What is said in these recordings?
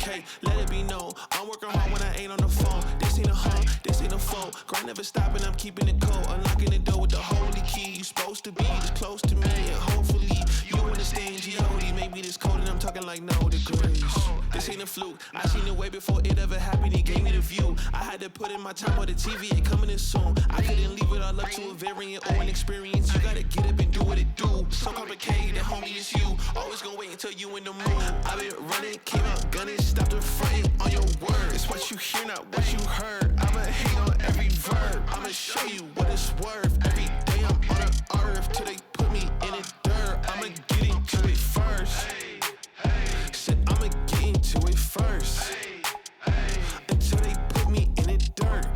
okay, let it be known. I'm working hard when I ain't on the phone. This ain't a home, this ain't a phone. Grind never stopping, I'm keeping it cold. Unlocking the door with the holy key. You supposed to be this close to me, and hopefully you understand G.O.D. Maybe this cold and I'm talking like no degrees. This ain't a fluke. I seen it way before it ever happened. He gave me the view. I had to put in my time on the TV. It coming in soon. I couldn't leave it all up to a variant or an experience. You gotta get up and do what it do. So complicated, homie, it's you. Always gonna wait until you in the mood. I've been running, came out gunning, stopped the fronting on your word. It's what you hear, not what you heard. I'ma hate on every verb. I'ma show you what it's worth. Every day I'm on the earth till they put me in the dirt. I'ma get into it first. Said I'ma get into it first. Until they put me in the dirt.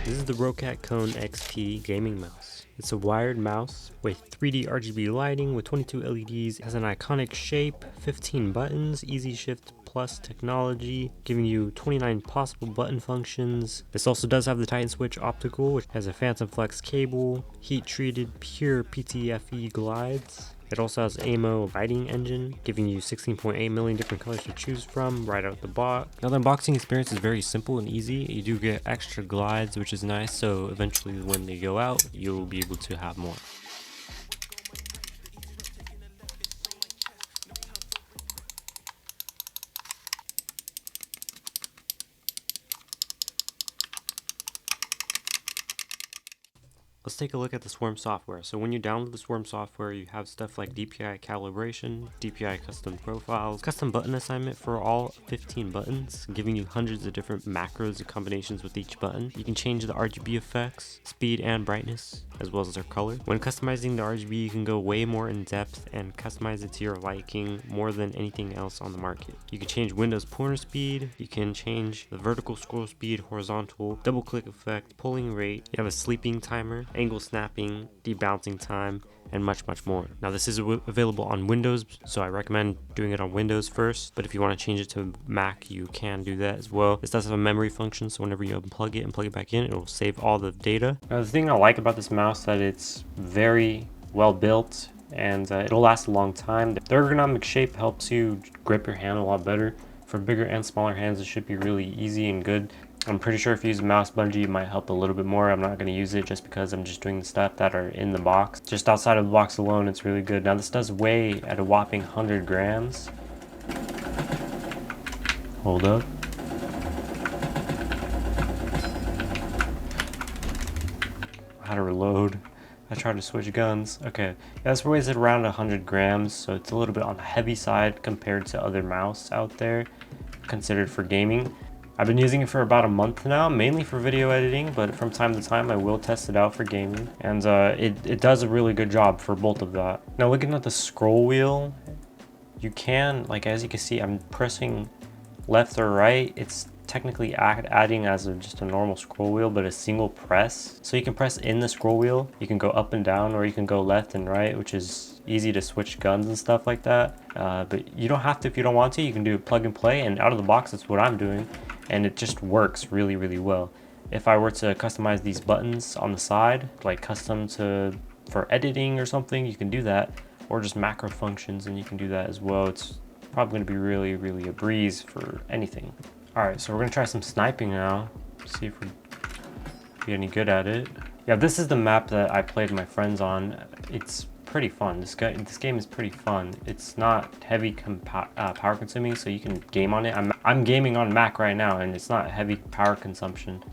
This is the Roccat Kone XP gaming mouse. It's a wired mouse with 3D RGB lighting with 22 LEDs. It has an iconic shape, 15 buttons, easy shift plus technology, giving you 29 possible button functions. This also does have the Titan switch optical, which has a phantom flex cable, heat treated pure PTFE glides. It also has AMO lighting engine, giving you 16.8 million different colors to choose from right out the box. Now the unboxing experience is very simple and easy. You do get extra glides, which is nice, so eventually when they go out, you'll be able to have more. Let's take a look at the Swarm software. So when you download the Swarm software, you have stuff like DPI calibration, DPI custom profiles, custom button assignment for all 15 buttons, giving you hundreds of different macros and combinations with each button. You can change the RGB effects, speed and brightness, as well as their color. When customizing the RGB, you can go way more in depth and customize it to your liking more than anything else on the market. You can change Windows pointer speed, you can change the vertical scroll speed, horizontal, double click effect, pulling rate, you have a sleeping timer, angle snapping, debouncing time, and much more. Now this is available on Windows, so I recommend doing it on Windows first, but if you want to change it to Mac, you can do that as well. This does have a memory function, so whenever you unplug it and plug it back in, it will save all the data. Now the thing I like about this mouse is that it's very well built and it'll last a long time. The ergonomic shape helps you grip your hand a lot better. For bigger and smaller hands, it should be really easy and good. I'm pretty sure if you use a mouse bungee, it might help a little bit more. I'm not going to use it just because I'm just doing the stuff that are in the box. Just outside of the box alone, it's really good. Now this does weigh at a whopping 100 grams. Hold up. How to reload. I tried to switch guns. Okay, yeah, this weighs at around 100 grams, so it's a little bit on the heavy side compared to other mouse out there considered for gaming. I've been using it for about a month now, mainly for video editing, but from time to time I will test it out for gaming, and it does a really good job for both of that. Now looking at the scroll wheel, you can, like as you can see, I'm pressing left or right. It's technically adding as just a normal scroll wheel, but a single press. So you can press in the scroll wheel, you can go up and down, or you can go left and right, which is easy to switch guns and stuff like that. But you don't have to if you don't want to. You can do plug and play, and out of the box, that's what I'm doing. And it just works really well. If I were to customize these buttons on the side, like custom for editing or something, you can do that, or just macro functions, and you can do that as well. It's probably going to be really a breeze for anything. All right, so we're gonna try some sniping now, see if we get any good at it. Yeah, this is the map that I played my friends on. It's pretty fun. This game is pretty fun. It's not heavy power consuming, so you can game on it. I'm gaming on Mac right now, and it's not heavy power consumption.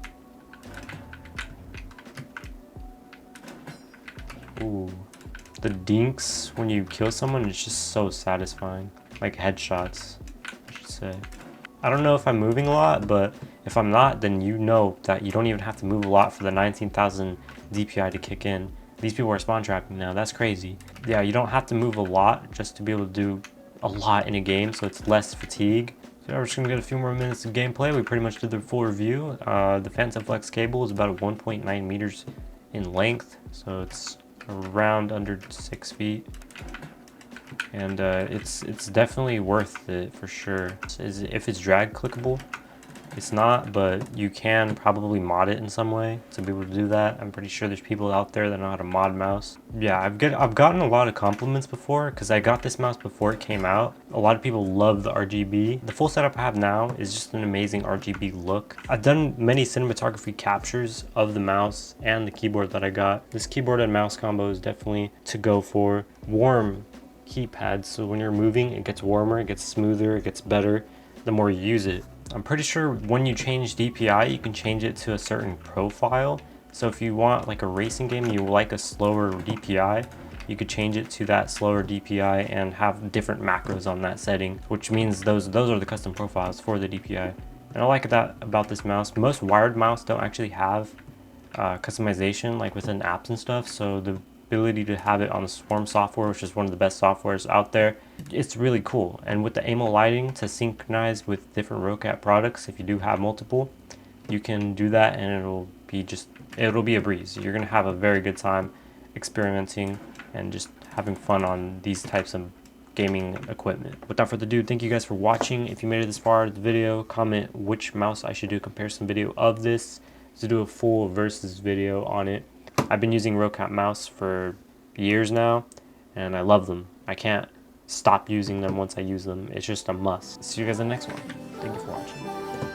Ooh, the dinks when you kill someone is just so satisfying. Like headshots, I should say. I don't know if I'm moving a lot, but if I'm not, then you know that you don't even have to move a lot for the 19,000 DPI to kick in. These people are spawn trapping now, that's crazy. Yeah, you don't have to move a lot just to be able to do a lot in a game, so it's less fatigue. So we're just gonna get a few more minutes of gameplay. We pretty much did the full review. The Phantom Flex cable is about 1.9 meters in length, so it's around under 6 feet. And it's definitely worth it for sure. If it's drag clickable, It's not, but you can probably mod it in some way to be able to do that. I'm pretty sure there's people out there that know how to mod mouse. Yeah, I've gotten a lot of compliments before because I got this mouse before it came out. A lot of people love the RGB. The full setup I have now is just an amazing RGB look. I've done many cinematography captures of the mouse and the keyboard that I got. This keyboard and mouse combo is definitely to go for. Warm keypad, so when you're moving it gets warmer, it gets smoother, it gets better the more you use it. I'm pretty sure when you change DPI you can change it to a certain profile, so if you want like a racing game, you like a slower DPI, you could change it to that slower DPI and have different macros on that setting, which means those are the custom profiles for the DPI. And I like that about this mouse. Most wired mouse don't actually have customization like within apps and stuff, so the ability to have it on the Swarm software, which is one of the best softwares out there, it's really cool. And with the AMO lighting to synchronize with different Roccat products, if you do have multiple, you can do that and it'll be a breeze. You're gonna have a very good time experimenting and just having fun on these types of gaming equipment. Without further ado, thank you guys for watching. If you made it this far in the video, comment which mouse I should do a comparison video of this to do a full versus video on it. I've been using Roccat mouse for years now and I love them. I can't stop using them once I use them. It's just a must. See you guys in the next one. Thank you for watching.